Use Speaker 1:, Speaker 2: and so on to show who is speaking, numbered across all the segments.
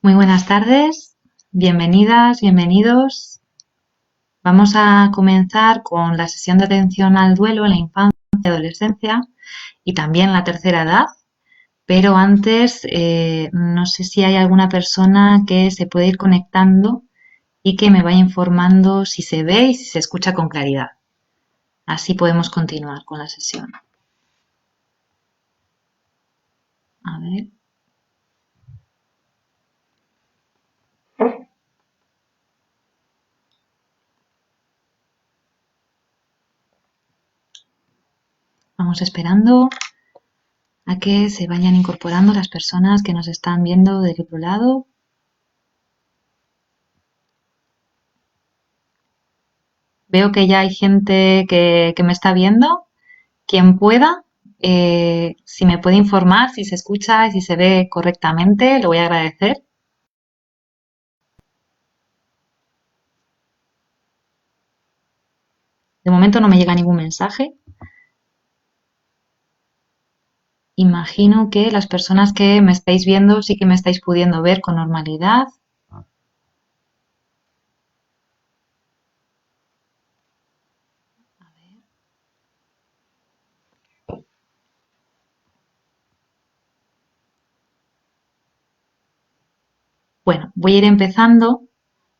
Speaker 1: Muy buenas tardes, bienvenidas, bienvenidos. Vamos a comenzar con la sesión de atención al duelo en la infancia y adolescencia y también en la tercera edad, pero antes no sé si hay alguna persona que se puede ir conectando y que me vaya informando si se ve y si se escucha con claridad. Así podemos continuar con la sesión. A ver. Vamos esperando a que se vayan incorporando las personas que nos están viendo del otro lado. Veo que ya hay gente que me está viendo. Quien pueda, si me puede informar, si se escucha y si se ve correctamente, lo voy a agradecer. De momento no me llega ningún mensaje. Imagino que las personas que me estáis viendo sí que me estáis pudiendo ver con normalidad. Bueno, voy a ir empezando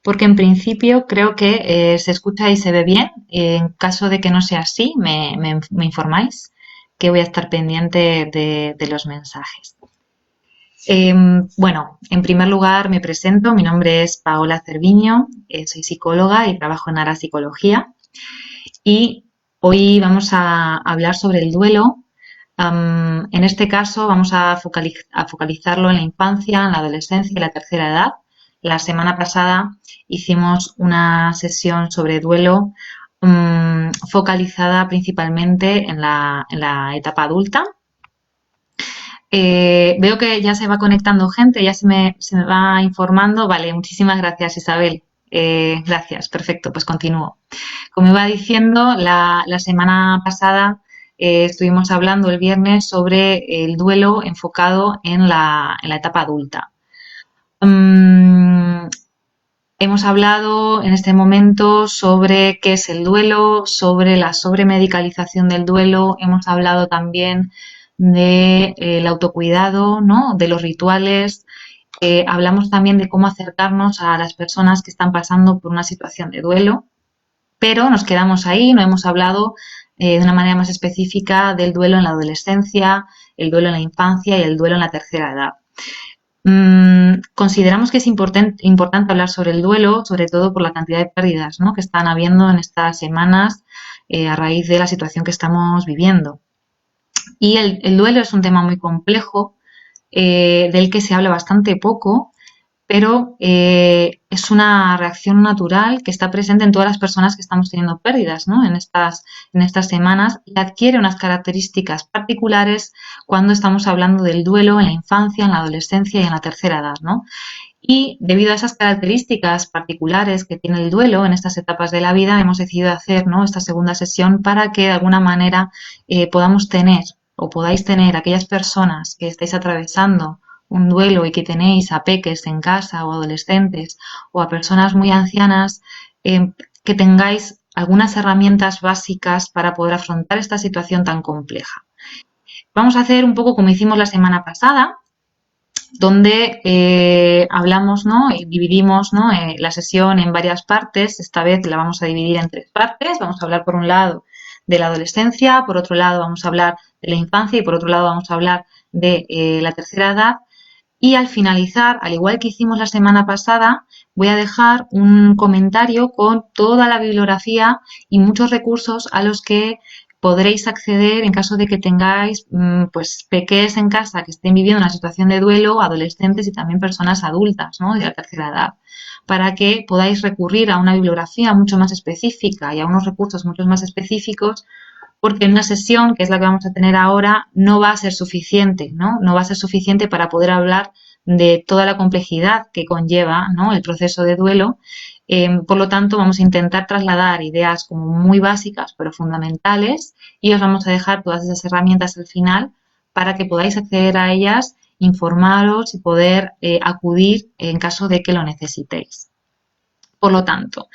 Speaker 1: porque en principio creo que se escucha y se ve bien. En caso de que no sea así, me informáis, que voy a estar pendiente de los mensajes. Bueno, en primer lugar me presento, mi nombre es Paola Cerviño, soy psicóloga y trabajo en Ara Psicología y hoy vamos a hablar sobre el duelo. En este caso vamos a focalizarlo en la infancia, en la adolescencia y la tercera edad. La semana pasada hicimos una sesión sobre duelo focalizada principalmente en la etapa adulta. Veo que ya se va conectando gente, ya se me va informando. Vale, muchísimas gracias, Isabel. Gracias, perfecto, pues continúo. Como iba diciendo, la semana pasada estuvimos hablando el viernes sobre el duelo enfocado en la etapa adulta. Hemos hablado en este momento sobre qué es el duelo, sobre la sobremedicalización del duelo, hemos hablado también del autocuidado, ¿no? De los rituales, hablamos también de cómo acercarnos a las personas que están pasando por una situación de duelo, pero nos quedamos ahí, no hemos hablado de una manera más específica del duelo en la adolescencia, el duelo en la infancia y el duelo en la tercera edad. Consideramos que es importante hablar sobre el duelo, sobre todo por la cantidad de pérdidas, ¿no?, que están habiendo en estas semanas a raíz de la situación que estamos viviendo. Y el duelo es un tema muy complejo, del que se habla bastante poco, pero es una reacción natural que está presente en todas las personas que estamos teniendo pérdidas, ¿no?, en estas semanas, y adquiere unas características particulares cuando estamos hablando del duelo en la infancia, en la adolescencia y en la tercera edad, ¿no? Y debido a esas características particulares que tiene el duelo en estas etapas de la vida, hemos decidido hacer, ¿no?, esta segunda sesión para que de alguna manera podamos tener o podáis tener aquellas personas que estáis atravesando un duelo y que tenéis a peques en casa o adolescentes o a personas muy ancianas, que tengáis algunas herramientas básicas para poder afrontar esta situación tan compleja. Vamos a hacer un poco como hicimos la semana pasada, donde hablamos, ¿no?, y dividimos, ¿no?, la sesión en varias partes. Esta vez la vamos a dividir en tres partes. Vamos a hablar por un lado de la adolescencia, por otro lado vamos a hablar de la infancia y por otro lado vamos a hablar de la tercera edad. Y al finalizar, al igual que hicimos la semana pasada, voy a dejar un comentario con toda la bibliografía y muchos recursos a los que podréis acceder en caso de que tengáis pues pequeños en casa que estén viviendo una situación de duelo, adolescentes y también personas adultas, ¿no?, de la tercera edad, para que podáis recurrir a una bibliografía mucho más específica y a unos recursos mucho más específicos, porque en una sesión, que es la que vamos a tener ahora, no va a ser suficiente, ¿no? No va a ser suficiente para poder hablar de toda la complejidad que conlleva, ¿no?, el proceso de duelo. Por lo tanto, vamos a intentar trasladar ideas como muy básicas pero fundamentales, y os vamos a dejar todas esas herramientas al final para que podáis acceder a ellas informaros y poder acudir en caso de que lo necesitéis. Por lo tanto,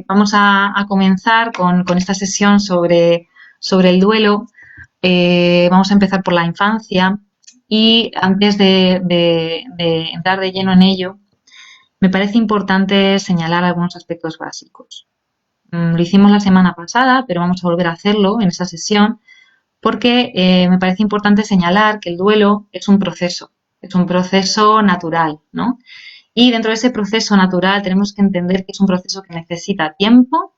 Speaker 1: vamos a comenzar con esta sesión sobre el duelo. Vamos a empezar por la infancia y antes de entrar de lleno en ello, me parece importante señalar algunos aspectos básicos. Lo hicimos la semana pasada, pero vamos a volver a hacerlo en esta sesión porque me parece importante señalar que el duelo es un proceso natural, ¿no? Y dentro de ese proceso natural tenemos que entender que es un proceso que necesita tiempo,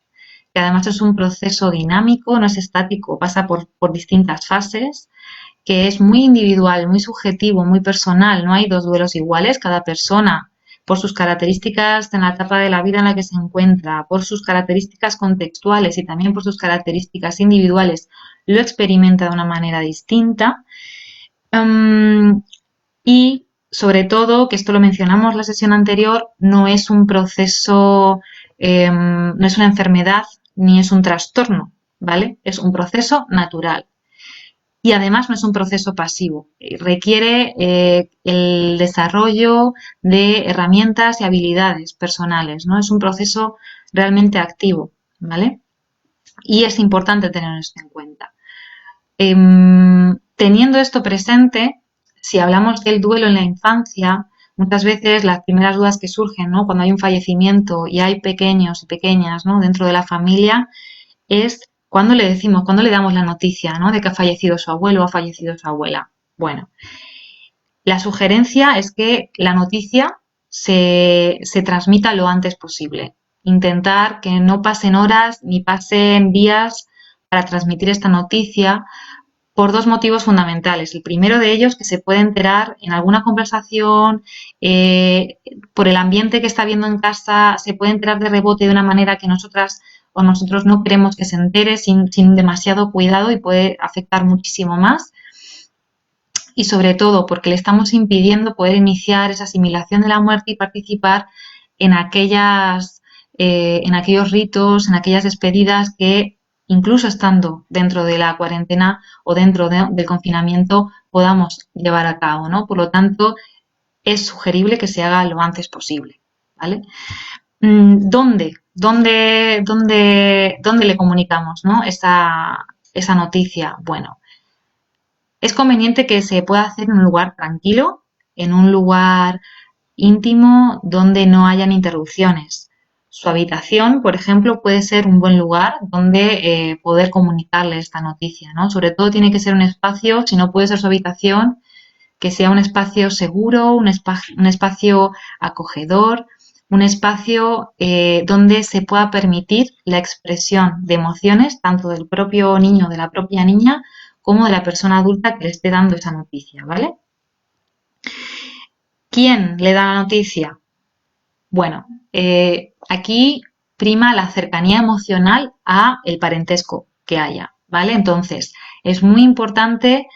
Speaker 1: que además es un proceso dinámico, no es estático, pasa por distintas fases, que es muy individual, muy subjetivo, muy personal. No hay dos duelos iguales, cada persona, por sus características en la etapa de la vida en la que se encuentra, por sus características contextuales y también por sus características individuales, lo experimenta de una manera distinta. Y sobre todo, que esto lo mencionamos la sesión anterior, no es un proceso, no es una enfermedad ni es un trastorno, ¿vale? Es un proceso natural. Y además no es un proceso pasivo, requiere el desarrollo de herramientas y habilidades personales, ¿no? Es un proceso realmente activo, ¿vale? Y es importante tener esto en cuenta. Teniendo esto presente, si hablamos del duelo en la infancia, muchas veces las primeras dudas que surgen, ¿no? Cuando hay un fallecimiento y hay pequeños y pequeñas, ¿no? dentro de la familia, es cuando le damos la noticia, ¿no? de que ha fallecido su abuelo o ha fallecido su abuela. Bueno, la sugerencia es que la noticia se transmita lo antes posible. Intentar que no pasen horas ni pasen días para transmitir esta noticia, por dos motivos fundamentales. El primero de ellos, que se puede enterar en alguna conversación, por el ambiente que está viendo en casa, se puede enterar de rebote de una manera que nosotras o nosotros no queremos que se entere sin demasiado cuidado y puede afectar muchísimo más. Y sobre todo porque le estamos impidiendo poder iniciar esa asimilación de la muerte y participar en aquellos ritos, en aquellas despedidas que incluso estando dentro de la cuarentena o dentro del confinamiento podamos llevar a cabo, ¿no? Por lo tanto, es sugerible que se haga lo antes posible, ¿vale? ¿Dónde le comunicamos, ¿no? esa noticia? Bueno, es conveniente que se pueda hacer en un lugar tranquilo, en un lugar íntimo donde no hayan interrupciones. Su habitación, por ejemplo, puede ser un buen lugar donde poder comunicarle esta noticia, ¿no? Sobre todo tiene que ser un espacio, si no puede ser su habitación, que sea un espacio seguro, un espacio acogedor, un espacio donde se pueda permitir la expresión de emociones, tanto del propio niño o de la propia niña, como de la persona adulta que le esté dando esa noticia, ¿vale? ¿Quién le da la noticia? Bueno, aquí prima la cercanía emocional a el parentesco que haya, ¿vale? Entonces, es muy importante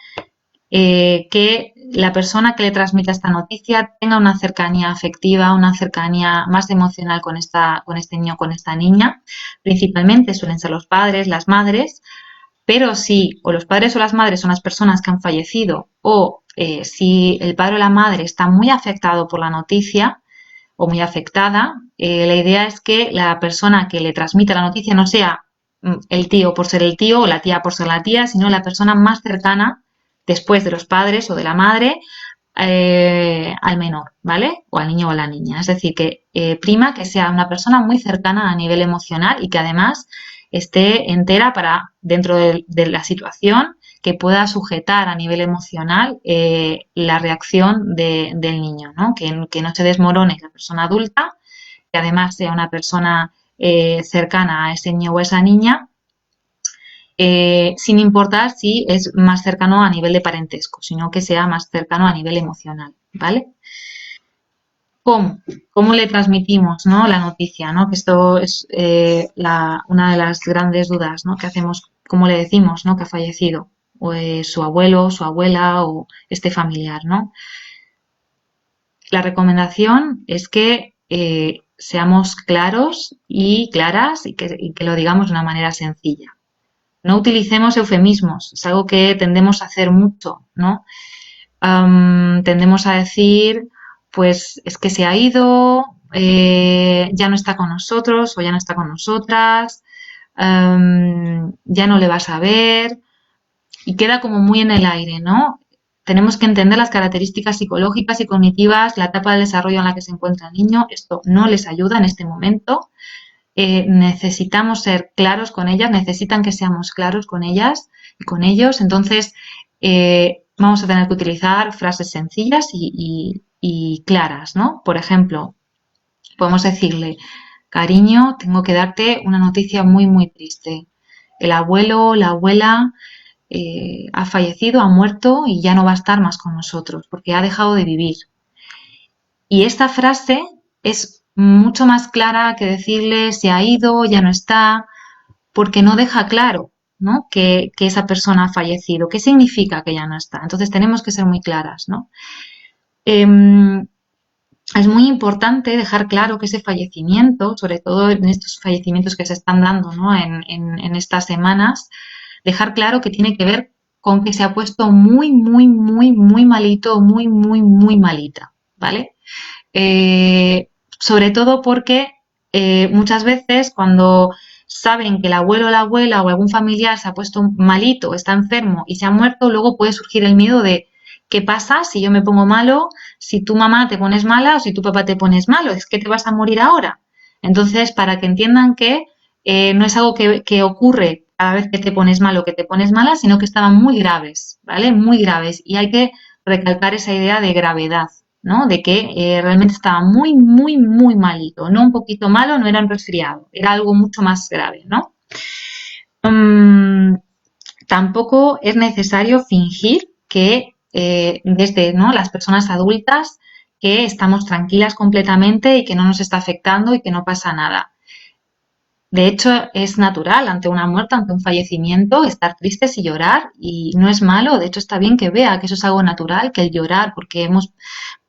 Speaker 1: que la persona que le transmita esta noticia tenga una cercanía afectiva, una cercanía más emocional con este niño, con esta niña. Principalmente suelen ser los padres, las madres, pero si o los padres o las madres son las personas que han fallecido o si el padre o la madre está muy afectado por la noticia o muy afectada, la idea es que la persona que le transmita la noticia no sea el tío por ser el tío o la tía por ser la tía, sino la persona más cercana después de los padres o de la madre al menor, ¿vale? O al niño o a la niña. Es decir, que prima que sea una persona muy cercana a nivel emocional y que además esté entera para, dentro de la situación, que pueda sujetar a nivel emocional la reacción del niño, ¿no? Que no se desmorone la persona adulta, que además sea una persona cercana a ese niño o a esa niña, sin importar si es más cercano a nivel de parentesco, sino que sea más cercano a nivel emocional, ¿vale? ¿Cómo le transmitimos, ¿no? la noticia, ¿no? Que esto es una de las grandes dudas, ¿no? que hacemos, ¿cómo le decimos, ¿no? que ha fallecido o, su abuelo, su abuela o este familiar, ¿no? La recomendación es que seamos claros y claras y que lo digamos de una manera sencilla. No utilicemos eufemismos, es algo que tendemos a hacer mucho, ¿no? tendemos a decir, pues es que se ha ido, ya no está con nosotros o ya no está con nosotras, ya no le vas a ver, y queda como muy en el aire, ¿no? Tenemos que entender las características psicológicas y cognitivas, la etapa del desarrollo en la que se encuentra el niño. Esto no les ayuda en este momento. Necesitamos ser claros con ellas, necesitan que seamos claros con ellas y con ellos. Entonces, vamos a tener que utilizar frases sencillas y claras, ¿no? Por ejemplo, podemos decirle, cariño, tengo que darte una noticia muy, muy triste. El abuelo, la abuela ha fallecido, ha muerto y ya no va a estar más con nosotros porque ha dejado de vivir. Y esta frase es mucho más clara que decirle se ha ido, ya no está, porque no deja claro, ¿no? que esa persona ha fallecido. ¿Qué significa que ya no está? Entonces tenemos que ser muy claras, ¿no? Es muy importante dejar claro que ese fallecimiento, sobre todo en estos fallecimientos que se están dando, ¿no? en estas semanas, dejar claro que tiene que ver con que se ha puesto muy, muy, muy, muy malito, muy, muy, muy malita, ¿vale? Sobre todo porque muchas veces cuando saben que el abuelo o la abuela o algún familiar se ha puesto malito, está enfermo y se ha muerto, luego puede surgir el miedo de ¿qué pasa si yo me pongo malo, si tu mamá te pones mala o si tu papá te pones malo? ¿Es que te vas a morir ahora? Entonces, para que entiendan que no es algo que ocurre cada vez que te pones mal o que te pones mala, sino que estaban muy graves, ¿vale? Muy graves. Y hay que recalcar esa idea de gravedad, ¿no? De que realmente estaba muy, muy, muy malito. No un poquito malo, no era un resfriado, era algo mucho más grave, ¿no? Tampoco es necesario fingir que desde, ¿no? las personas adultas que estamos tranquilas completamente y que no nos está afectando y que no pasa nada. De hecho, es natural ante una muerte, ante un fallecimiento, estar tristes y llorar y no es malo. De hecho, está bien que vea que eso es algo natural, que el llorar porque hemos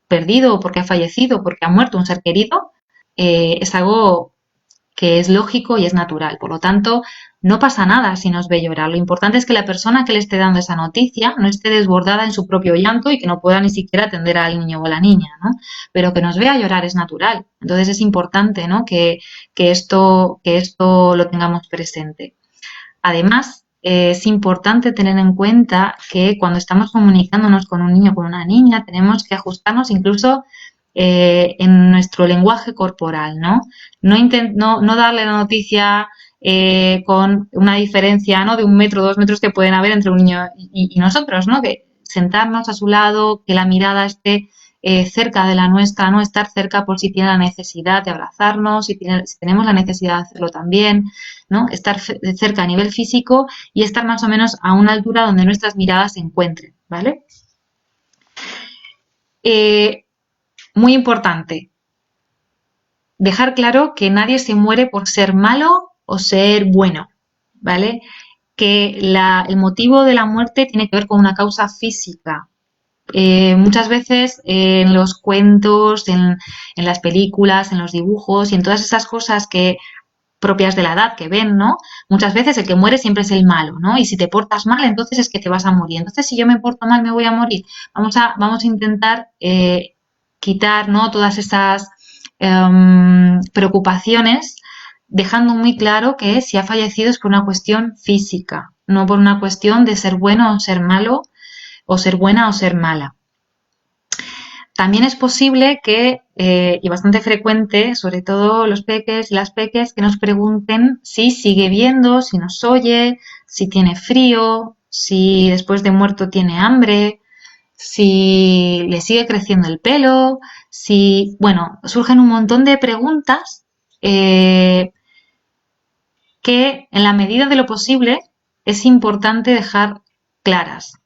Speaker 1: perdido, porque ha fallecido, porque ha muerto un ser querido, es algo que es lógico y es natural. Por lo tanto, no pasa nada si nos ve llorar. Lo importante es que la persona que le esté dando esa noticia no esté desbordada en su propio llanto y que no pueda ni siquiera atender al niño o a la niña, ¿no? Pero que nos vea llorar es natural. Entonces es importante, ¿no? que esto lo tengamos presente. Además, es importante tener en cuenta que cuando estamos comunicándonos con un niño o con una niña, tenemos que ajustarnos incluso en nuestro lenguaje corporal, ¿no? No darle la noticia con una diferencia, ¿no? De 1 metro, 2 metros que pueden haber entre un niño y nosotros, ¿no? Que sentarnos a su lado, que la mirada esté cerca de la nuestra, ¿no? Estar cerca por si tiene la necesidad de abrazarnos, si tenemos la necesidad de hacerlo también, ¿no? Estar cerca a nivel físico y estar más o menos a una altura donde nuestras miradas se encuentren, ¿vale? Muy importante, dejar claro que nadie se muere por ser malo o ser bueno, ¿vale? Que el motivo de la muerte tiene que ver con una causa física. Muchas veces en los cuentos, en las películas, en los dibujos y en todas esas cosas que propias de la edad que ven, ¿no? Muchas veces el que muere siempre es el malo, ¿no? Y si te portas mal, entonces es que te vas a morir. Entonces, si yo me porto mal, me voy a morir. Vamos a intentar quitar, ¿no? Todas esas preocupaciones, dejando muy claro que si ha fallecido es por una cuestión física, no por una cuestión de ser bueno o ser malo, o ser buena o ser mala. También es posible que, y bastante frecuente, sobre todo los peques y las peques, que nos pregunten si sigue viendo, si nos oye, si tiene frío, si después de muerto tiene hambre, si le sigue creciendo el pelo, si, bueno, surgen un montón de preguntas que en la medida de lo posible es importante dejar claras.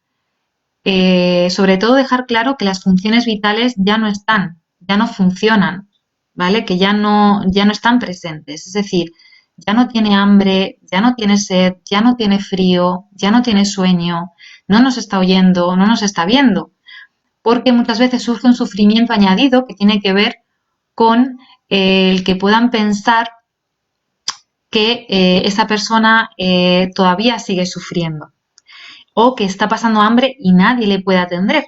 Speaker 1: Sobre todo dejar claro que las funciones vitales ya no están, ya no funcionan, ¿vale? Que ya no están presentes. Es decir, ya no tiene hambre, ya no tiene sed, ya no tiene frío, ya no tiene sueño, no nos está oyendo, no nos está viendo. Porque muchas veces surge un sufrimiento añadido que tiene que ver con el que puedan pensar que esa persona todavía sigue sufriendo o que está pasando hambre y nadie le puede atender.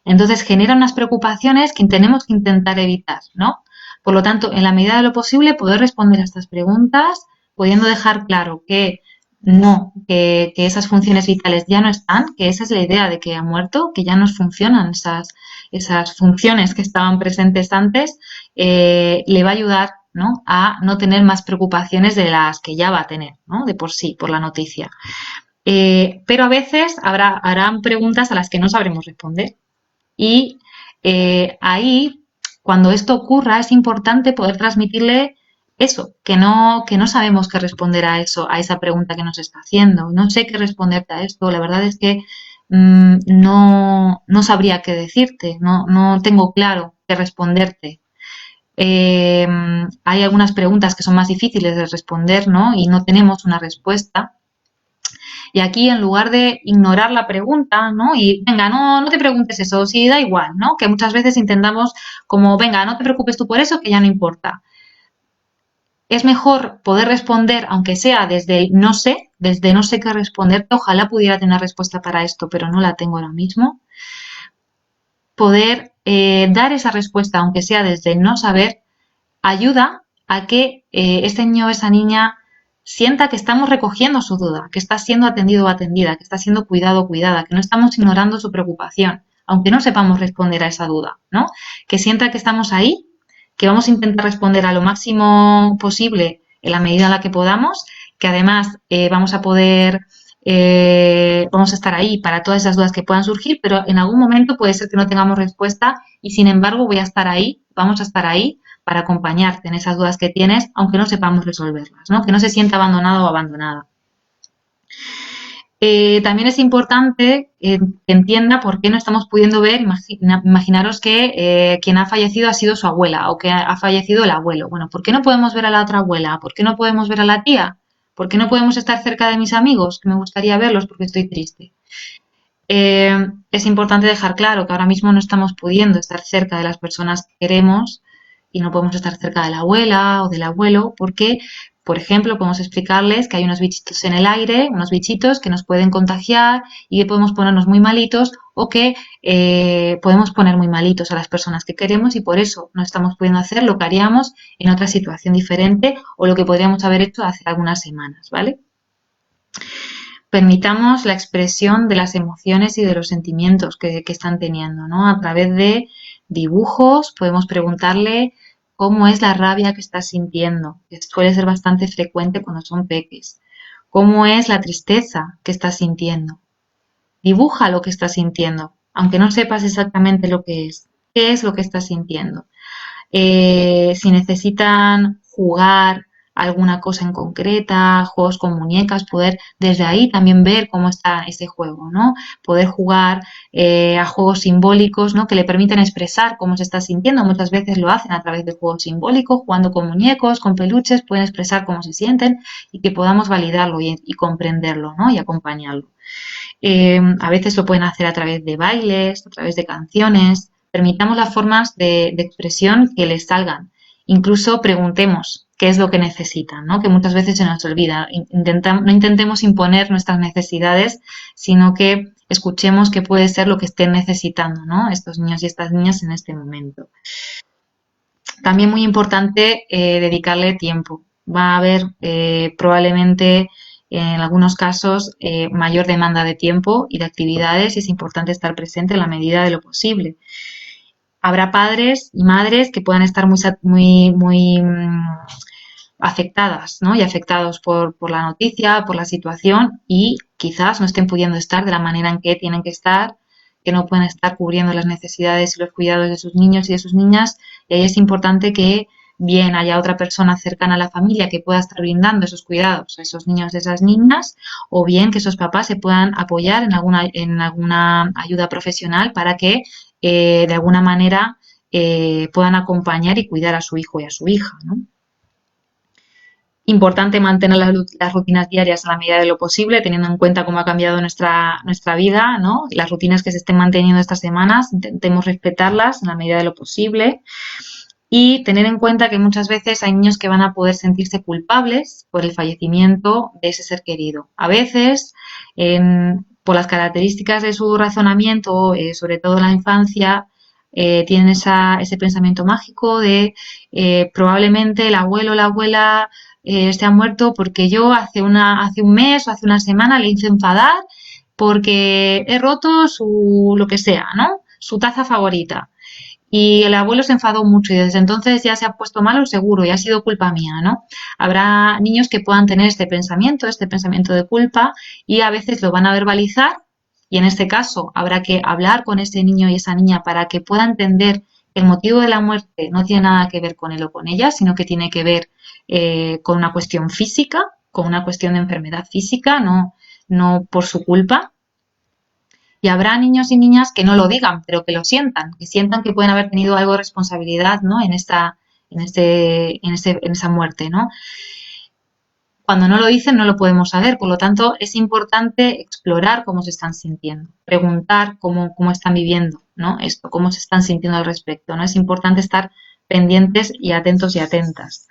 Speaker 1: Entonces genera unas preocupaciones que tenemos que intentar evitar, ¿no? Por lo tanto, en la medida de lo posible, poder responder a estas preguntas, pudiendo dejar claro que no, que esas funciones vitales ya no están, que esa es la idea de que ha muerto, que ya no funcionan esas funciones que estaban presentes antes, le va a ayudar, ¿no?, a no tener más preocupaciones de las que ya va a tener, ¿no?, de por sí, por la noticia. Pero a veces harán preguntas a las que no sabremos responder. Y ahí, cuando esto ocurra, es importante poder transmitirle eso, que no sabemos qué responder a eso, a esa pregunta que nos está haciendo. No sé qué responderte a esto. La verdad es que no sabría qué decirte, no tengo claro qué responderte. Hay algunas preguntas que son más difíciles de responder, ¿no? Y no tenemos una respuesta. Y aquí, en lugar de ignorar la pregunta, ¿no? Y venga, no te preguntes eso, si da igual, ¿no? Que muchas veces intentamos como, venga, no te preocupes tú por eso, que ya no importa. Es mejor poder responder, aunque sea desde el desde no sé qué responderte, ojalá pudiera tener respuesta para esto, pero no la tengo ahora mismo. Poder dar esa respuesta, aunque sea desde el no saber, ayuda a que este niño o esa niña sienta que estamos recogiendo su duda, que está siendo atendido o atendida, que está siendo cuidado o cuidada, que no estamos ignorando su preocupación, aunque no sepamos responder a esa duda, ¿no? Que sienta que estamos ahí, que vamos a intentar responder a lo máximo posible en la medida en la que podamos, que además vamos a poder, vamos a estar ahí para todas esas dudas que puedan surgir, pero en algún momento puede ser que no tengamos respuesta y sin embargo voy a estar ahí, vamos a estar ahí para acompañarte en esas dudas que tienes, aunque no sepamos resolverlas, ¿no? Que no se sienta abandonado o abandonada. También es importante que entienda por qué no estamos pudiendo ver, imaginaros que quien ha fallecido ha sido su abuela o que ha fallecido el abuelo. Bueno, ¿por qué no podemos ver a la otra abuela? ¿Por qué no podemos ver a la tía? ¿Por qué no podemos estar cerca de mis amigos? Que me gustaría verlos porque estoy triste. Es importante dejar claro que ahora mismo no estamos pudiendo estar cerca de las personas que queremos y no podemos estar cerca de la abuela o del abuelo porque, por ejemplo, podemos explicarles que hay unos bichitos en el aire, unos bichitos que nos pueden contagiar y que podemos ponernos muy malitos o que podemos poner muy malitos a las personas que queremos y por eso no estamos pudiendo hacer lo que haríamos en otra situación diferente o lo que podríamos haber hecho hace algunas semanas, ¿vale? Permitamos la expresión de las emociones y de los sentimientos que están teniendo, ¿no? A través de dibujos podemos preguntarle cómo es la rabia que estás sintiendo, que suele ser bastante frecuente cuando son peques. ¿Cómo es la tristeza que estás sintiendo? Dibuja lo que estás sintiendo, aunque no sepas exactamente lo que es. ¿Qué es lo que estás sintiendo? Si necesitan jugar alguna cosa en concreta, juegos con muñecas, poder desde ahí también ver cómo está ese juego, ¿no? Poder jugar a juegos simbólicos, ¿no?, que le permiten expresar cómo se está sintiendo. Muchas veces lo hacen a través de juegos simbólicos, jugando con muñecos, con peluches, pueden expresar cómo se sienten y que podamos validarlo y comprenderlo, ¿no?, y acompañarlo. A veces lo pueden hacer a través de bailes, a través de canciones. Permitamos las formas de expresión que les salgan. Incluso preguntemos qué es lo que necesitan, ¿no?, que muchas veces se nos olvida. No intentemos imponer nuestras necesidades, sino que escuchemos qué puede ser lo que estén necesitando, ¿no?, estos niños y estas niñas en este momento. También muy importante dedicarle tiempo. Va a haber probablemente en algunos casos mayor demanda de tiempo y de actividades y es importante estar presente en la medida de lo posible. Habrá padres y madres que puedan estar muy afectadas, ¿no?, y afectados por la noticia, por la situación y quizás no estén pudiendo estar de la manera en que tienen que estar, que no pueden estar cubriendo las necesidades y los cuidados de sus niños y de sus niñas, y ahí es importante que bien haya otra persona cercana a la familia que pueda estar brindando esos cuidados a esos niños y esas niñas, o bien que esos papás se puedan apoyar en alguna ayuda profesional para que de alguna manera puedan acompañar y cuidar a su hijo y a su hija, ¿no? Importante mantener las rutinas diarias a la medida de lo posible, teniendo en cuenta cómo ha cambiado nuestra vida, ¿no? Las rutinas que se estén manteniendo estas semanas, intentemos respetarlas en la medida de lo posible y tener en cuenta que muchas veces hay niños que van a poder sentirse culpables por el fallecimiento de ese ser querido. A veces por las características de su razonamiento, sobre todo en la infancia, tienen ese pensamiento mágico de probablemente el abuelo o la abuela se ha muerto porque yo hace un mes o hace una semana le hice enfadar porque he roto lo que sea, ¿no? Su taza favorita. Y el abuelo se enfadó mucho y desde entonces ya se ha puesto malo seguro y ha sido culpa mía, ¿no? Habrá niños que puedan tener este pensamiento de culpa y a veces lo van a verbalizar y en este caso habrá que hablar con ese niño y esa niña para que pueda entender que el motivo de la muerte no tiene nada que ver con él o con ella, sino que tiene que ver con una cuestión física, con una cuestión de enfermedad física, no por su culpa. Y habrá niños y niñas que no lo digan, pero que lo sientan, que sientan que pueden haber tenido algo de responsabilidad, ¿no? En esa muerte, ¿no? Cuando no lo dicen no lo podemos saber, por lo tanto es importante explorar cómo se están sintiendo, preguntar cómo están viviendo, ¿no? Esto, cómo se están sintiendo al respecto, ¿no? Es importante estar pendientes y atentos y atentas.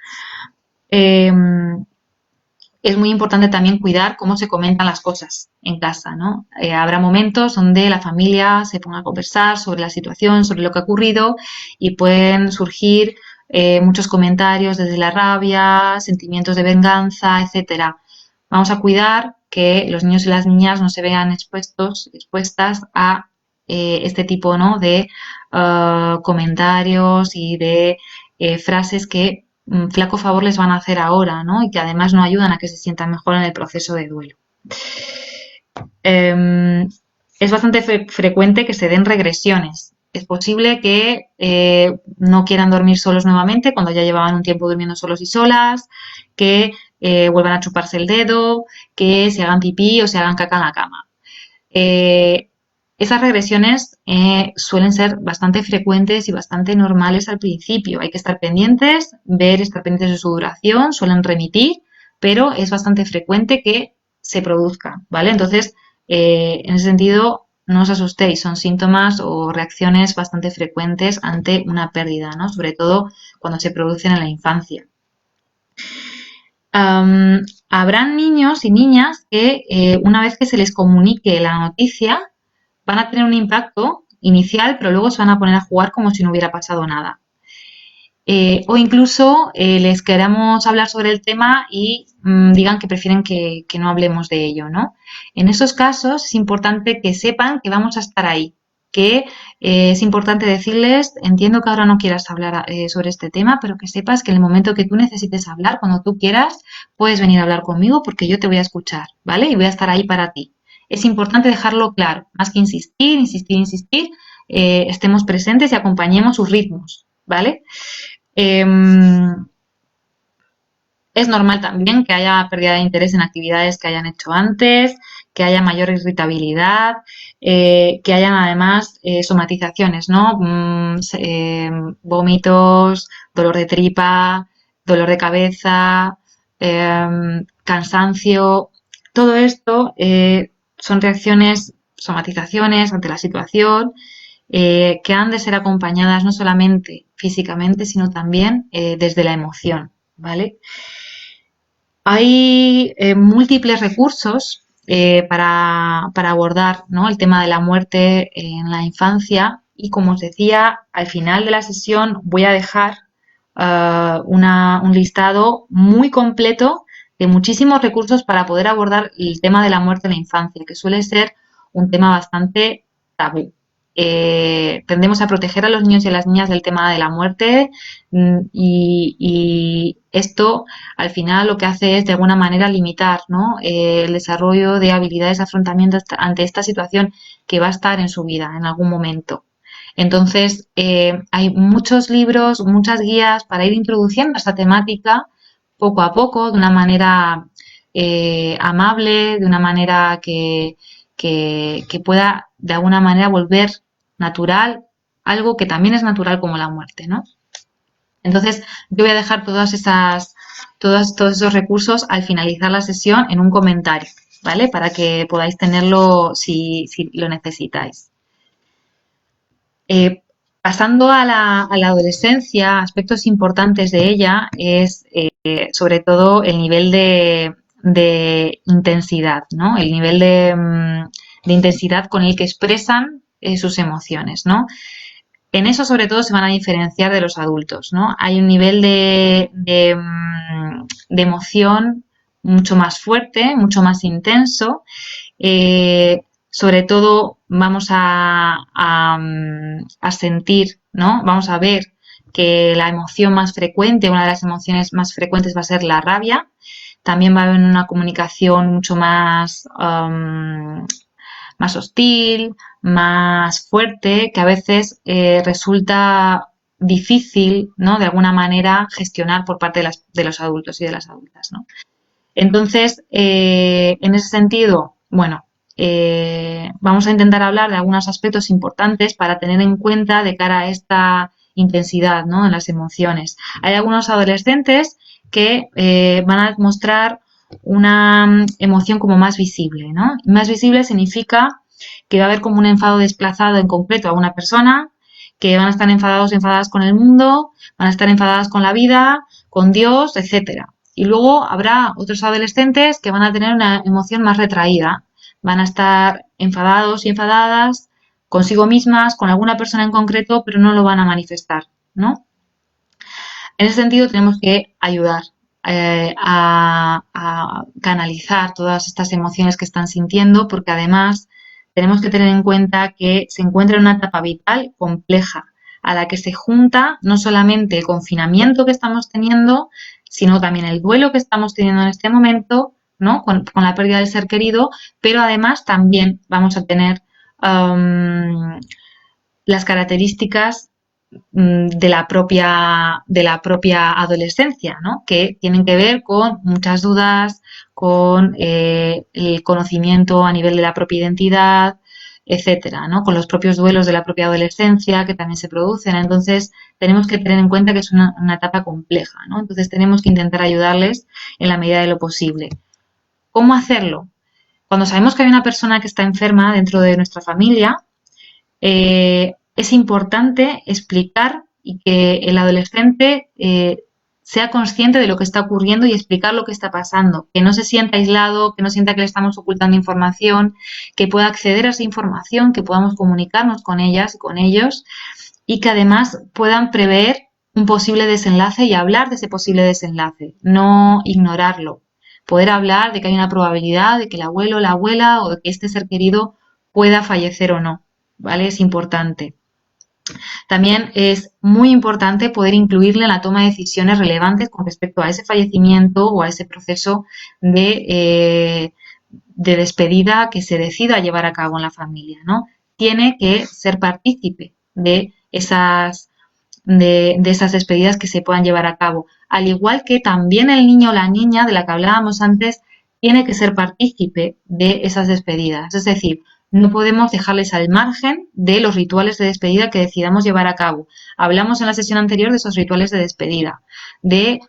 Speaker 1: Es muy importante también cuidar cómo se comentan las cosas en casa, ¿no? Habrá momentos donde la familia se ponga a conversar sobre la situación, sobre lo que ha ocurrido y pueden surgir muchos comentarios desde la rabia, sentimientos de venganza, etcétera. Vamos a cuidar que los niños y las niñas no se vean expuestas a este tipo, ¿no? de comentarios y de frases que flaco favor les van a hacer ahora, ¿no? Y que además no ayudan a que se sientan mejor en el proceso de duelo. Es bastante frecuente que se den regresiones. Es posible que no quieran dormir solos nuevamente cuando ya llevaban un tiempo durmiendo solos y solas, que vuelvan a chuparse el dedo, que se hagan pipí o se hagan caca en la cama. Esas regresiones suelen ser bastante frecuentes y bastante normales al principio. Hay que estar pendientes, estar pendientes de su duración, suelen remitir, pero es bastante frecuente que se produzca, ¿vale? Entonces, en ese sentido, no os asustéis, son síntomas o reacciones bastante frecuentes ante una pérdida, ¿no? Sobre todo cuando se producen en la infancia. Habrán niños y niñas que una vez que se les comunique la noticia, van a tener un impacto inicial, pero luego se van a poner a jugar como si no hubiera pasado nada. O incluso les queramos hablar sobre el tema y digan que prefieren que no hablemos de ello, ¿no? En esos casos es importante que sepan que vamos a estar ahí, que es importante decirles, entiendo que ahora no quieras hablar sobre este tema, pero que sepas que en el momento que tú necesites hablar, cuando tú quieras, puedes venir a hablar conmigo porque yo te voy a escuchar, ¿vale? Y voy a estar ahí para ti. Es importante dejarlo claro, más que insistir, estemos presentes y acompañemos sus ritmos, ¿vale? Es normal también que haya pérdida de interés en actividades que hayan hecho antes, que haya mayor irritabilidad, que hayan además somatizaciones, ¿no? Vómitos, dolor de tripa, dolor de cabeza, cansancio. Todo esto son reacciones, somatizaciones ante la situación que han de ser acompañadas no solamente físicamente, sino también desde la emoción, ¿vale? Hay múltiples recursos para abordar, ¿no? el tema de la muerte en la infancia y, como os decía, al final de la sesión voy a dejar un listado muy completo de muchísimos recursos para poder abordar el tema de la muerte en la infancia, que suele ser un tema bastante tabú. Tendemos a proteger a los niños y a las niñas del tema de la muerte y esto al final lo que hace es de alguna manera limitar, ¿no? El desarrollo de habilidades de afrontamiento ante esta situación que va a estar en su vida en algún momento. Entonces, hay muchos libros, muchas guías para ir introduciendo esta temática poco a poco, de una manera amable, de una manera que pueda de alguna manera volver natural algo que también es natural como la muerte, ¿no? Entonces, yo voy a dejar todos esos recursos al finalizar la sesión en un comentario, ¿vale? Para que podáis tenerlo si lo necesitáis. Pasando a la adolescencia, aspectos importantes de ella es sobre todo el nivel de intensidad, ¿no? El nivel de intensidad con el que expresan sus emociones, ¿no? En eso, sobre todo, se van a diferenciar de los adultos, ¿no? Hay un nivel de emoción mucho más fuerte, mucho más intenso. Sobre todo, vamos a sentir, ¿no? Vamos a ver que la emoción más frecuente, una de las emociones más frecuentes va a ser la rabia. También va a haber una comunicación mucho más hostil, más fuerte, que a veces resulta difícil, ¿no? De alguna manera gestionar por parte de los adultos y de las adultas, ¿no? Entonces, en ese sentido, bueno, vamos a intentar hablar de algunos aspectos importantes para tener en cuenta de cara a esta intensidad, ¿no? En las emociones. Hay algunos adolescentes que van a mostrar una emoción como más visible, ¿no? Más visible significa que va a haber como un enfado desplazado en concreto a una persona, que van a estar enfadados, enfadadas con el mundo, van a estar enfadadas con la vida, con Dios, etcétera. Y luego habrá otros adolescentes que van a tener una emoción más retraída, van a estar enfadados y enfadadas consigo mismas, con alguna persona en concreto, pero no lo van a manifestar, ¿no? En ese sentido tenemos que ayudar a canalizar todas estas emociones que están sintiendo, porque además tenemos que tener en cuenta que se encuentra en una etapa vital compleja, a la que se junta no solamente el confinamiento que estamos teniendo, sino también el duelo que estamos teniendo en este momento, ¿no? Con la pérdida del ser querido, pero además también vamos a tener las características de la propia adolescencia, ¿no? Que tienen que ver con muchas dudas, con el conocimiento a nivel de la propia identidad, etcétera, ¿no? Con los propios duelos de la propia adolescencia que también se producen. Entonces, tenemos que tener en cuenta que es una etapa compleja, ¿no? Entonces, tenemos que intentar ayudarles en la medida de lo posible. ¿Cómo hacerlo? Cuando sabemos que hay una persona que está enferma dentro de nuestra familia, es importante explicar y que el adolescente sea consciente de lo que está ocurriendo y explicar lo que está pasando, que no se sienta aislado, que no sienta que le estamos ocultando información, que pueda acceder a esa información, que podamos comunicarnos con ellas y con ellos y que además puedan prever un posible desenlace y hablar de ese posible desenlace, no ignorarlo. Poder hablar de que hay una probabilidad de que el abuelo o la abuela o de que este ser querido pueda fallecer o no, ¿vale? Es importante. También es muy importante poder incluirle en la toma de decisiones relevantes con respecto a ese fallecimiento o a ese proceso de despedida que se decida llevar a cabo en la familia, ¿no? Tiene que ser partícipe de esas despedidas que se puedan llevar a cabo. Al igual que también el niño o la niña de la que hablábamos antes tiene que ser partícipe de esas despedidas. Es decir, no podemos dejarles al margen de los rituales de despedida que decidamos llevar a cabo. Hablamos en la sesión anterior de esos rituales de despedida, de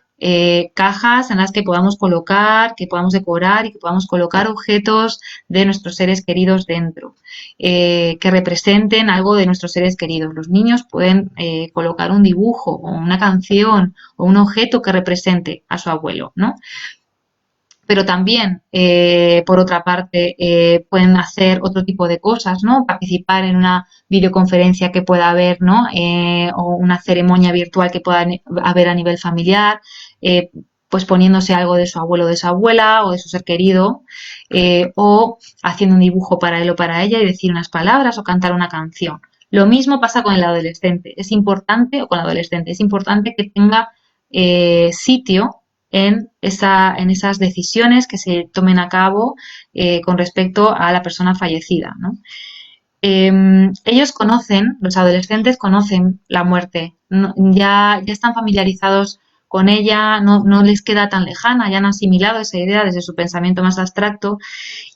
Speaker 1: cajas en las que podamos colocar, que podamos decorar y que podamos colocar objetos de nuestros seres queridos dentro, que representen algo de nuestros seres queridos. Los niños pueden colocar un dibujo o una canción o un objeto que represente a su abuelo, ¿no? Pero también, por otra parte, pueden hacer otro tipo de cosas, ¿no? Participar en una videoconferencia que pueda haber, ¿no? O una ceremonia virtual que pueda haber a nivel familiar, pues poniéndose algo de su abuelo o de su abuela o de su ser querido, o haciendo un dibujo para él o para ella y decir unas palabras o cantar una canción. Lo mismo pasa con el adolescente. Es importante, o con el adolescente, es importante que tenga sitio en esas decisiones que se tomen a cabo con respecto a la persona fallecida, ¿no? Ellos conocen, los adolescentes conocen la muerte, no, ya están familiarizados con ella, no les queda tan lejana, ya han asimilado esa idea desde su pensamiento más abstracto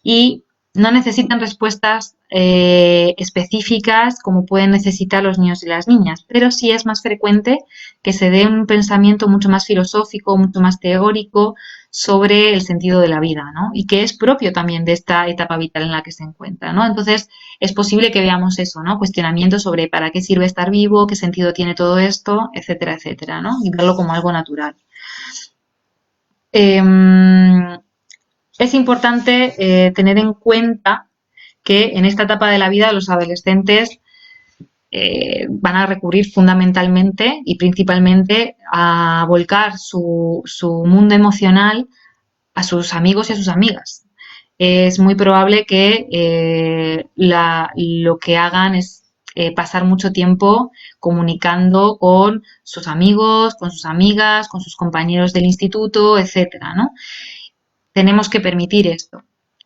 Speaker 1: y no necesitan respuestas específicas como pueden necesitar los niños y las niñas, pero sí es más frecuente que se dé un pensamiento mucho más filosófico, mucho más teórico sobre el sentido de la vida, ¿no? Y que es propio también de esta etapa vital en la que se encuentra, ¿no? Entonces, es posible que veamos eso, ¿no? Cuestionamientos sobre para qué sirve estar vivo, qué sentido tiene todo esto, etcétera, etcétera, ¿no? Y verlo como algo natural. Es importante tener en cuenta que en esta etapa de la vida los adolescentes van a recurrir fundamentalmente y principalmente a volcar su mundo emocional a sus amigos y a sus amigas. Es muy probable que lo que hagan es pasar mucho tiempo comunicando con sus amigos, con sus amigas, con sus compañeros del instituto, etcétera, ¿no? Tenemos que permitir esto.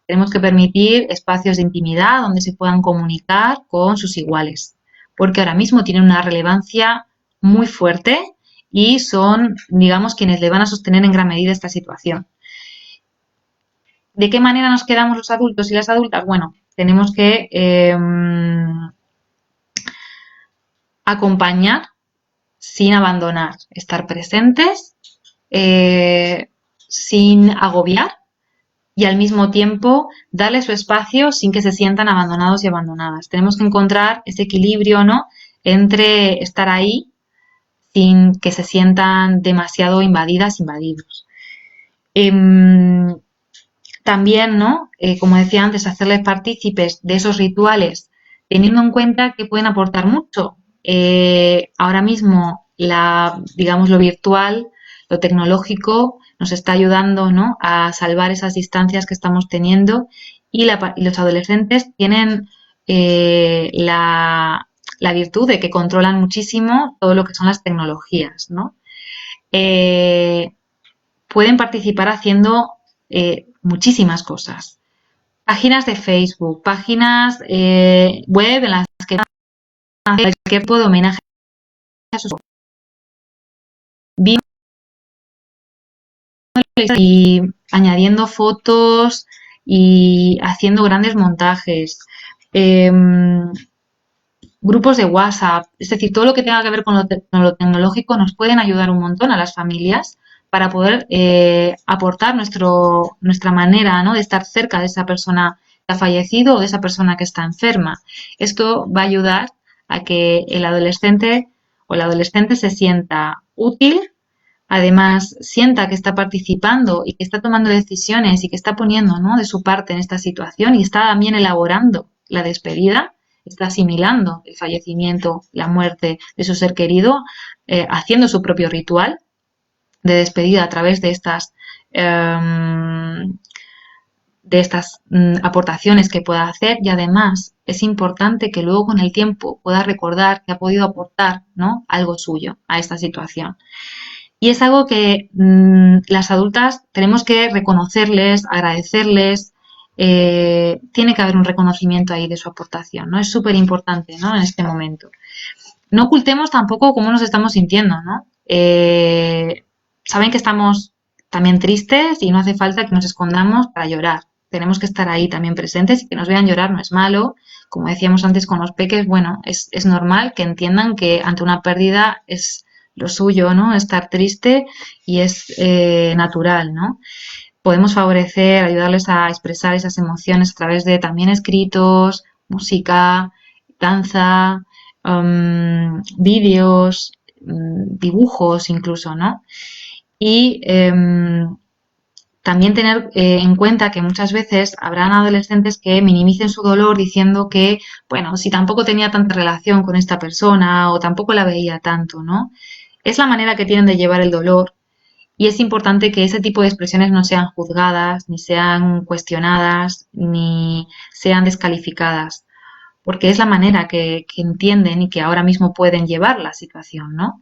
Speaker 1: Tenemos que permitir espacios de intimidad donde se puedan comunicar con sus iguales, porque ahora mismo tienen una relevancia muy fuerte y son, digamos, quienes le van a sostener en gran medida esta situación. ¿De qué manera nos quedamos los adultos y las adultas? Bueno, tenemos que acompañar sin abandonar, estar presentes, sin agobiar y al mismo tiempo darle su espacio sin que se sientan abandonados y abandonadas. Tenemos que encontrar ese equilibrio, ¿no?, entre estar ahí sin que se sientan demasiado invadidas, invadidos. También, ¿no?, como decía antes, hacerles partícipes de esos rituales, teniendo en cuenta que pueden aportar mucho. Ahora mismo, digamos, lo virtual, lo tecnológico, nos está ayudando, ¿no?, a salvar esas distancias que estamos teniendo y los adolescentes tienen la virtud de que controlan muchísimo todo lo que son las tecnologías, ¿no? Pueden participar haciendo muchísimas cosas. Páginas de Facebook, páginas web en las que cualquier tipo de homenaje a sus y añadiendo fotos y haciendo grandes montajes. Grupos de WhatsApp, es decir, todo lo que tenga que ver con lo tecnológico nos pueden ayudar un montón a las familias para poder aportar nuestra manera, ¿no?, de estar cerca de esa persona que ha fallecido o de esa persona que está enferma. Esto va a ayudar a que el adolescente o la adolescente se sienta útil, además sienta que está participando y que está tomando decisiones y que está poniendo, ¿no?, de su parte en esta situación y está también elaborando la despedida, está asimilando el fallecimiento, la muerte de su ser querido, haciendo su propio ritual de despedida a través de estas aportaciones que pueda hacer, y además es importante que luego con el tiempo pueda recordar que ha podido aportar, ¿no?, algo suyo a esta situación. Y es algo que las adultas tenemos que reconocerles, agradecerles. Tiene que haber un reconocimiento ahí de su aportación, ¿no? Es súper importante, ¿no?, en este momento. No ocultemos tampoco cómo nos estamos sintiendo, ¿no? Saben que estamos también tristes y no hace falta que nos escondamos para llorar. Tenemos que estar ahí también presentes y que nos vean llorar no es malo. Como decíamos antes con los peques, bueno, es normal que entiendan que ante una pérdida es lo suyo, ¿no?, estar triste y es natural, ¿no? Podemos favorecer, ayudarles a expresar esas emociones a través de también escritos, música, danza, vídeos, dibujos incluso, ¿no? Y también tener en cuenta que muchas veces habrán adolescentes que minimicen su dolor diciendo que, bueno, si tampoco tenía tanta relación con esta persona o tampoco la veía tanto, ¿no? Es la manera que tienen de llevar el dolor y es importante que ese tipo de expresiones no sean juzgadas, ni sean cuestionadas, ni sean descalificadas, porque es la manera que entienden y que ahora mismo pueden llevar la situación, ¿no?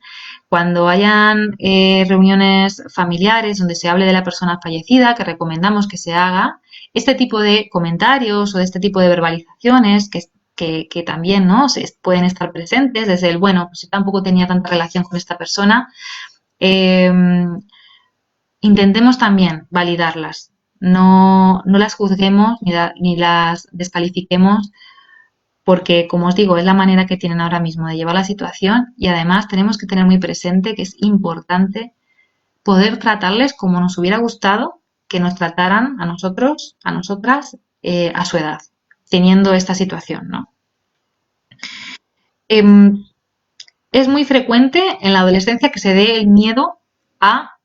Speaker 1: Cuando hayan reuniones familiares donde se hable de la persona fallecida, que recomendamos que se haga, este tipo de comentarios o de este tipo de verbalizaciones que también, ¿no?, pueden estar presentes desde el, bueno, pues si tampoco tenía tanta relación con esta persona, intentemos también validarlas, no las juzguemos ni las descalifiquemos, porque, como os digo, es la manera que tienen ahora mismo de llevar la situación y además tenemos que tener muy presente que es importante poder tratarles como nos hubiera gustado que nos trataran a nosotros, a nosotras, a su edad, teniendo esta situación, ¿no? Es muy frecuente en la adolescencia que se dé el miedo a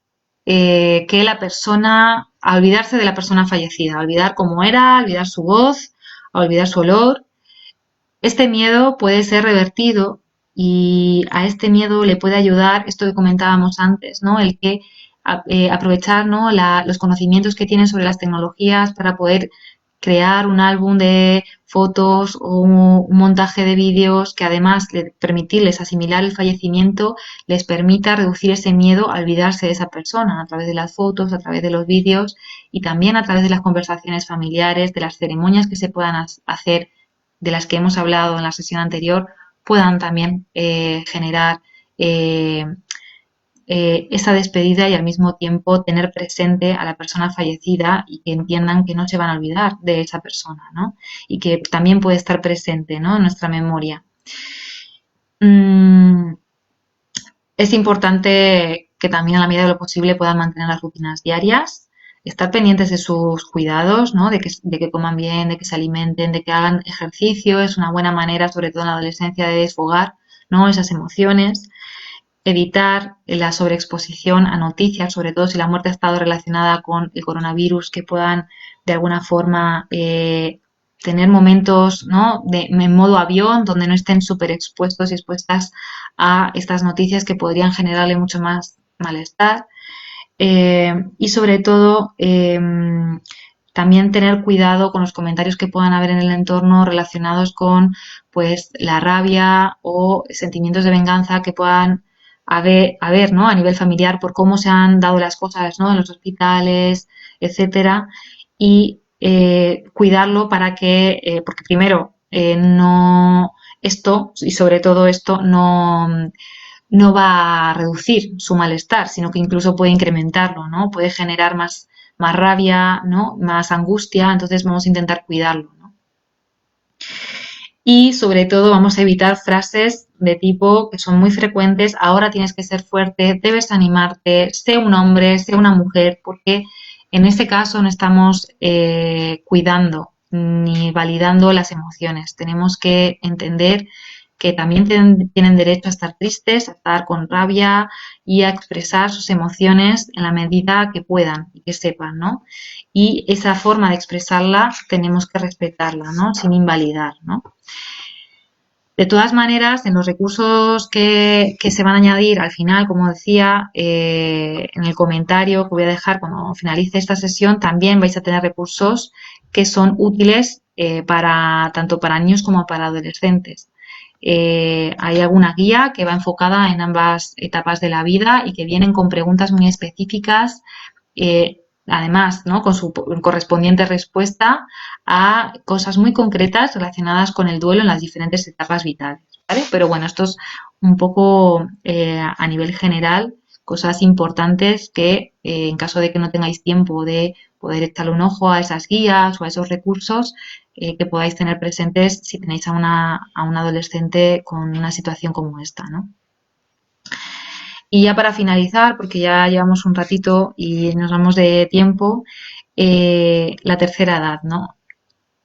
Speaker 1: que la persona, a olvidarse de la persona fallecida, a olvidar cómo era, a olvidar su voz, a olvidar su olor. Este miedo puede ser revertido y a este miedo le puede ayudar esto que comentábamos antes, ¿no? El que aprovechar, ¿no? Los conocimientos que tienen sobre las tecnologías para poder crear un álbum de fotos o un montaje de vídeos que además de permitirles asimilar el fallecimiento, les permita reducir ese miedo a olvidarse de esa persona a través de las fotos, a través de los vídeos y también a través de las conversaciones familiares, de las ceremonias que se puedan hacer, de las que hemos hablado en la sesión anterior, puedan también generar eh, esa despedida y al mismo tiempo tener presente a la persona fallecida y que entiendan que no se van a olvidar de esa persona, ¿no? Y que también puede estar presente, ¿no? En nuestra memoria. Es importante que también a la medida de lo posible puedan mantener las rutinas diarias, estar pendientes de sus cuidados, ¿no? De que coman bien, de que se alimenten, de que hagan ejercicio, es una buena manera, sobre todo en la adolescencia, de desfogar, ¿no? Esas emociones. Evitar la sobreexposición a noticias, sobre todo si la muerte ha estado relacionada con el coronavirus, que puedan de alguna forma tener momentos, ¿no? En modo avión, donde no estén súper expuestos y expuestas a estas noticias que podrían generarle mucho más malestar. Y sobre todo, también tener cuidado con los comentarios que puedan haber en el entorno relacionados con pues la rabia o sentimientos de venganza que puedan haber, ¿no? A nivel familiar por cómo se han dado las cosas, ¿no? En los hospitales, etcétera, y cuidarlo para que, porque primero, no, esto, y sobre todo esto, no va a reducir su malestar, sino que incluso puede incrementarlo, ¿no? Puede generar más rabia, ¿no? Más angustia, entonces vamos a intentar cuidarlo, ¿no? Y sobre todo vamos a evitar frases de tipo que son muy frecuentes: ahora tienes que ser fuerte, debes animarte, sé un hombre, sé una mujer, porque en este caso no estamos cuidando ni validando las emociones. Tenemos que entender que también tienen derecho a estar tristes, a estar con rabia y a expresar sus emociones en la medida que puedan y que sepan, ¿no? Y esa forma de expresarla tenemos que respetarla, ¿no? Sin invalidar, ¿no? De todas maneras, en los recursos que se van a añadir al final, como decía, en el comentario que voy a dejar cuando finalice esta sesión, también vais a tener recursos que son útiles tanto para niños como para adolescentes. Hay alguna guía que va enfocada en ambas etapas de la vida y que vienen con preguntas muy específicas, además, ¿no? Con su correspondiente respuesta a cosas muy concretas relacionadas con el duelo en las diferentes etapas vitales, ¿vale? Pero bueno, esto es un poco a nivel general, cosas importantes que en caso de que no tengáis tiempo de poder echarle un ojo a esas guías o a esos recursos, que podáis tener presentes si tenéis a un adolescente con una situación como esta, ¿no? Y ya para finalizar, porque ya llevamos un ratito y nos vamos de tiempo, la tercera edad, ¿no?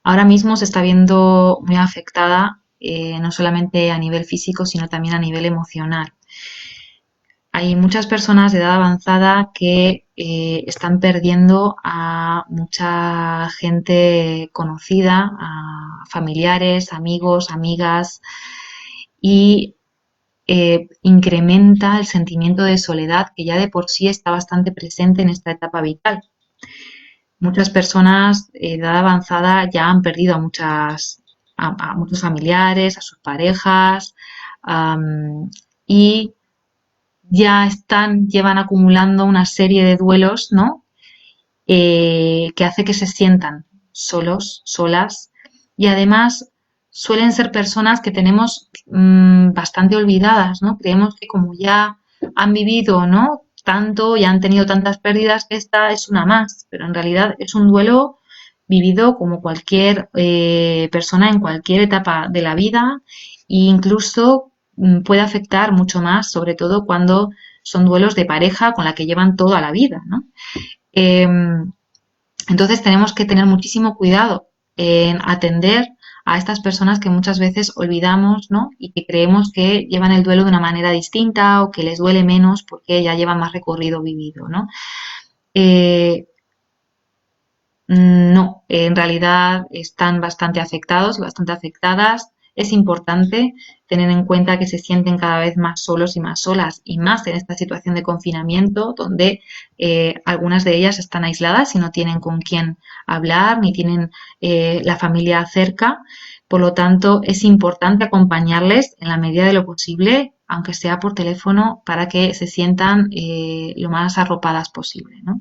Speaker 1: Ahora mismo se está viendo muy afectada, no solamente a nivel físico, sino también a nivel emocional. Hay muchas personas de edad avanzada que están perdiendo a mucha gente conocida, a familiares, amigos, amigas, y incrementa el sentimiento de soledad que ya de por sí está bastante presente en esta etapa vital. Muchas personas de edad avanzada ya han perdido a muchos familiares, a sus parejas, y ya llevan acumulando una serie de duelos, ¿no? Que hace que se sientan solos, solas, y además suelen ser personas que tenemos bastante olvidadas, ¿no? Creemos que como ya han vivido, ¿no? Tanto y han tenido tantas pérdidas, que esta es una más, pero en realidad es un duelo vivido como cualquier persona en cualquier etapa de la vida, e incluso puede afectar mucho más, sobre todo cuando son duelos de pareja con la que llevan toda la vida, ¿no? Entonces tenemos que tener muchísimo cuidado en atender a estas personas que muchas veces olvidamos, ¿no? Y que creemos que llevan el duelo de una manera distinta o que les duele menos porque ya llevan más recorrido vivido, ¿no? No, en realidad están bastante afectados y bastante afectadas. Es importante tener en cuenta que se sienten cada vez más solos y más solas, y más en esta situación de confinamiento donde algunas de ellas están aisladas y no tienen con quién hablar ni tienen la familia cerca. Por lo tanto, es importante acompañarles en la medida de lo posible, aunque sea por teléfono, para que se sientan lo más arropadas posible, ¿no?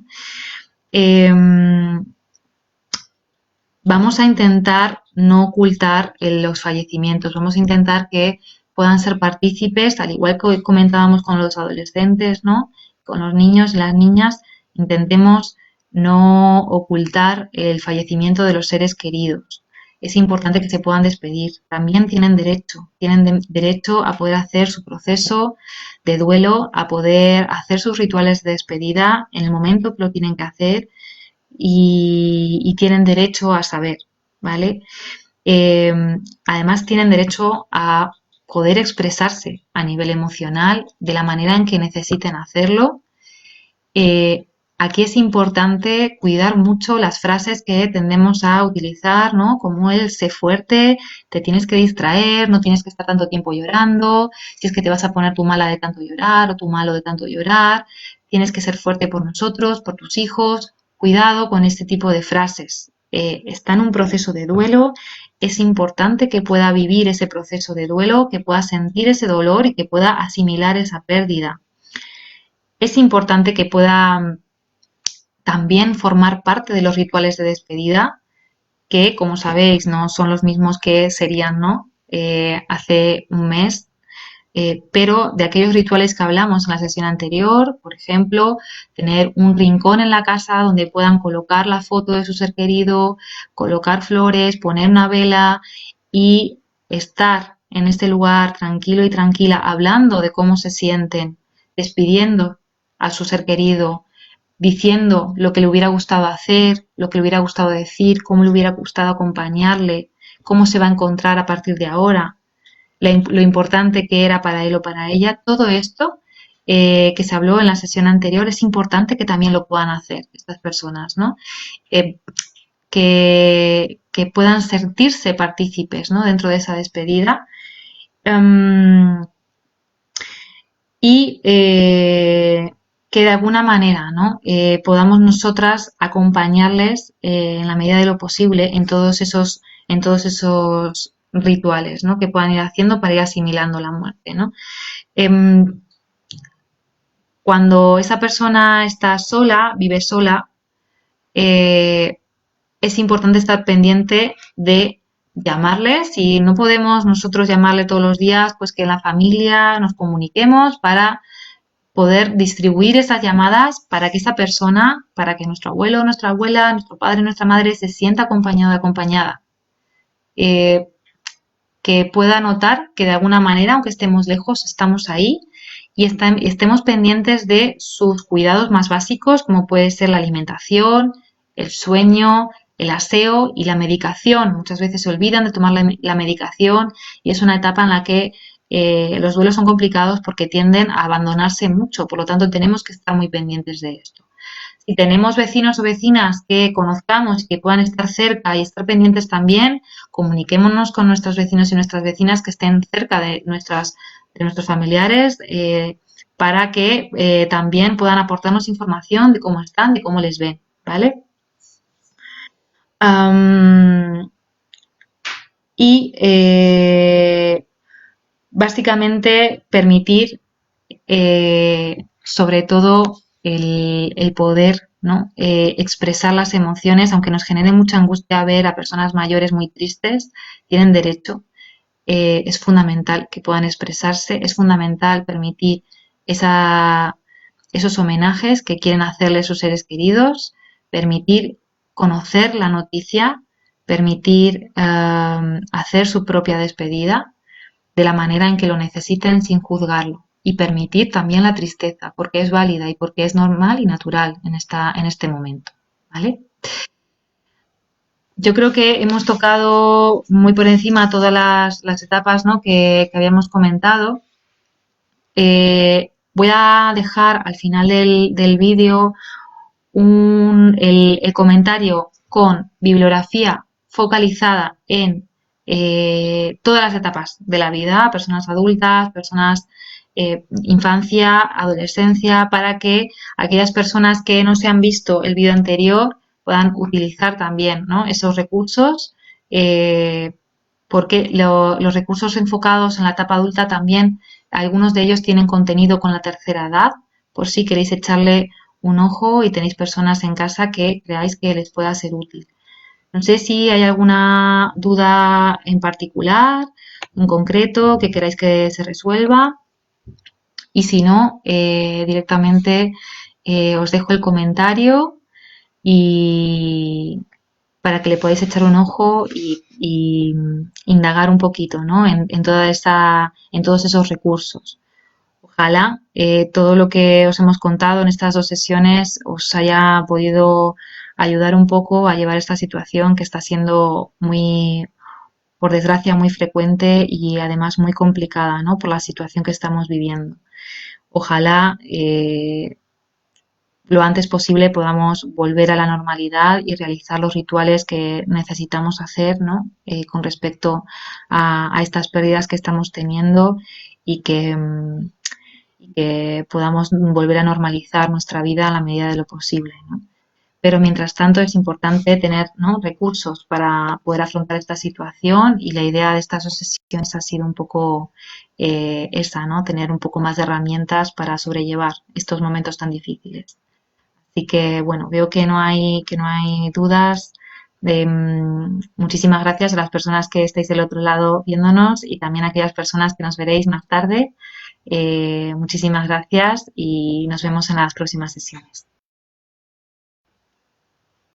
Speaker 1: Vamos a intentar no ocultar los fallecimientos, vamos a intentar que puedan ser partícipes, al igual que hoy comentábamos con los adolescentes, ¿no? Con los niños y las niñas, intentemos no ocultar el fallecimiento de los seres queridos. Es importante que se puedan despedir. También tienen derecho a poder hacer su proceso de duelo, a poder hacer sus rituales de despedida en el momento que lo tienen que hacer y tienen derecho a saber, ¿vale? Eh, Además tienen derecho a poder expresarse a nivel emocional de la manera en que necesiten hacerlo. Eh, Aquí es importante cuidar mucho las frases que tendemos a utilizar, ¿no? Como el sé fuerte, te tienes que distraer, no tienes que estar tanto tiempo llorando, si es que te vas a poner tu mala de tanto llorar o tu malo de tanto llorar, tienes que ser fuerte por nosotros, por tus hijos. Cuidado con este tipo de frases. Está en un proceso de duelo, es importante que pueda vivir ese proceso de duelo, que pueda sentir ese dolor y que pueda asimilar esa pérdida. Es importante que pueda también formar parte de los rituales de despedida, que como sabéis no son los mismos que serían, ¿no? Hace un mes, pero de aquellos rituales que hablamos en la sesión anterior, por ejemplo, tener un rincón en la casa donde puedan colocar la foto de su ser querido, colocar flores, poner una vela y estar en este lugar tranquilo y tranquila, hablando de cómo se sienten, despidiendo a su ser querido, diciendo lo que le hubiera gustado hacer, lo que le hubiera gustado decir, cómo le hubiera gustado acompañarle, cómo se va a encontrar a partir de ahora, lo importante que era para él o para ella. Todo esto que se habló en la sesión anterior es importante que también lo puedan hacer estas personas, ¿no? Eh, que puedan sentirse partícipes, ¿no? Dentro de esa despedida. Y que de alguna manera, ¿no? Podamos nosotras acompañarles en la medida de lo posible en todos esos rituales, ¿no? Que puedan ir haciendo para ir asimilando la muerte, ¿no? Em, Cuando esa persona está sola, vive sola, eh, es importante estar pendiente de llamarles. Si no podemos nosotros llamarle todos los días, pues que en la familia nos comuniquemos para poder distribuir esas llamadas para que esa persona, para que nuestro abuelo, nuestra abuela, nuestro padre, nuestra madre se sienta acompañado, acompañada. Eh, que pueda notar que de alguna manera, aunque estemos lejos, estamos ahí y estemos pendientes de sus cuidados más básicos, como puede ser la alimentación, el sueño, el aseo y la medicación. Muchas veces se olvidan de tomar la medicación y es una etapa en la que los duelos son complicados porque tienden a abandonarse mucho, por lo tanto tenemos que estar muy pendientes de esto. Si tenemos vecinos o vecinas que conozcamos y que puedan estar cerca y estar pendientes también, comuniquémonos con nuestros vecinos y nuestras vecinas que estén cerca de nuestros familiares para que también puedan aportarnos información de cómo están, de cómo les ven, ¿vale? Y básicamente permitir sobre todo el poder, ¿no? Expresar las emociones, aunque nos genere mucha angustia ver a personas mayores muy tristes, tienen derecho. Es fundamental que puedan expresarse, es fundamental permitir esos homenajes que quieren hacerle sus seres queridos, permitir conocer la noticia, permitir hacer su propia despedida de la manera en que lo necesiten sin juzgarlo y permitir también la tristeza porque es válida y porque es normal y natural en este momento, ¿vale? Yo creo que hemos tocado muy por encima todas las etapas, ¿no? que habíamos comentado. Voy a dejar al final del vídeo el comentario con bibliografía focalizada en todas las etapas de la vida, personas adultas, personas infancia, adolescencia, para que aquellas personas que no se han visto el vídeo anterior puedan utilizar también, ¿no?, esos recursos, porque los recursos enfocados en la etapa adulta también, algunos de ellos tienen contenido con la tercera edad, por si queréis echarle un ojo y tenéis personas en casa que creáis que les pueda ser útil. No sé si hay alguna duda en particular, en concreto, que queráis que se resuelva. Y si no, directamente os dejo el comentario y para que le podáis echar un ojo y indagar un poquito, ¿no?, en todos esos recursos. Ojalá todo lo que os hemos contado en estas 2 sesiones os haya podido ayudar un poco a llevar esta situación que está siendo muy, por desgracia, muy frecuente y además muy complicada, ¿no?, por la situación que estamos viviendo. Ojalá lo antes posible podamos volver a la normalidad y realizar los rituales que necesitamos hacer, ¿no?, con respecto a estas pérdidas que estamos teniendo y que podamos volver a normalizar nuestra vida a la medida de lo posible, ¿no? Pero mientras tanto es importante tener, ¿no?, recursos para poder afrontar esta situación, y la idea de estas 2 sesiones ha sido un poco esa, ¿no?, tener un poco más de herramientas para sobrellevar estos momentos tan difíciles. Así que bueno, veo que no hay dudas. Muchísimas gracias a las personas que estáis del otro lado viéndonos y también a aquellas personas que nos veréis más tarde. Muchísimas gracias y nos vemos en las próximas sesiones.